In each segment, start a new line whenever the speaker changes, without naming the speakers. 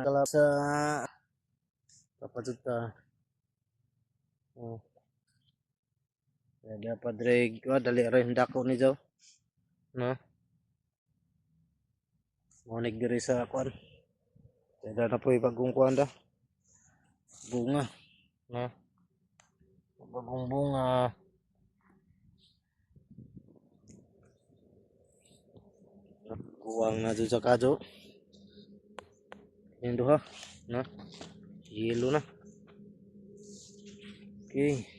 kalap sa kapatid ta. Oh. Ada padre ko dali rin dako ni Jaw. No. Monig diri sa kwan. Ada na po bagong kwan da. Bunga. No. Bagong bunga. Kuwang na dun sa kadyo. Yung duha. No. Yelo na. Okay.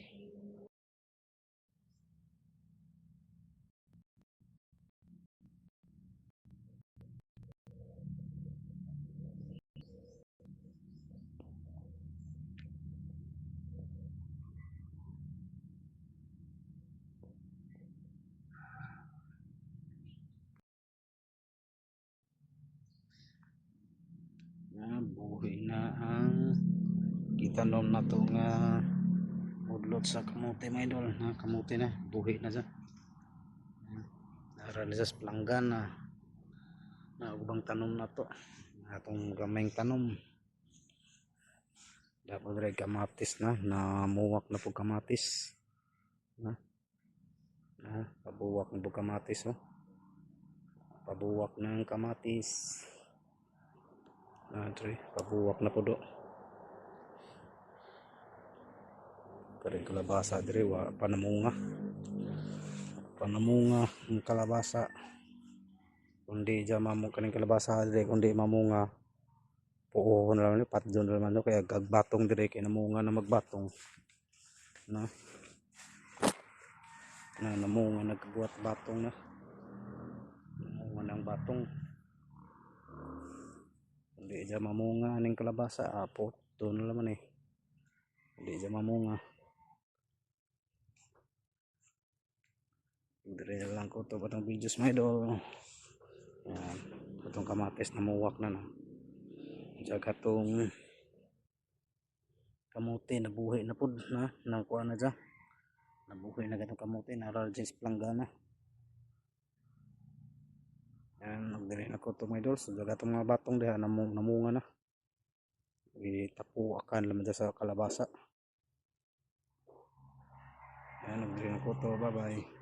Buhi na ang gitanom na to nga udlot sa kamote mga idol. Na kamote na buhi na siya. Naral sa planggan na ubang tanom na to. Atong gamayng tanom. Dapat rin kamatis na namuwak na po kamatis. Pabuwak na po kamatis. Oh. Pabuwak ng kamatis. Pabuwak na po do. Karing kalabasa dire wa panamunga. Panamunga ng kalabasa. Kundi dyan mamong kaning kalabasa dire kundi mamunga. Puo na lang ni patjon na naman kaya gagbatong dire kay namunga na magbatong. Namunga nagbuhat batong na. Namunga ng batong. Hindi dyan mamunga ning kalabasa. Apo doon na naman eh. Hindi dyan mamunga. Dire lang ko to batang videos mga idol. Yan. Itong kamatis na muwak na na. Diyan katong kamote nabuhi na po na. Nakuha na dyan. Nabuhi na katong kamote. Naral dyan sa planggana. Yan. Nagdiri na ko to mga idol. So diyan katong mga batong diyan namunga na. Itapuakan naman dyan sa kalabasa. Yan. Nagdiri na ko to. Bye bye.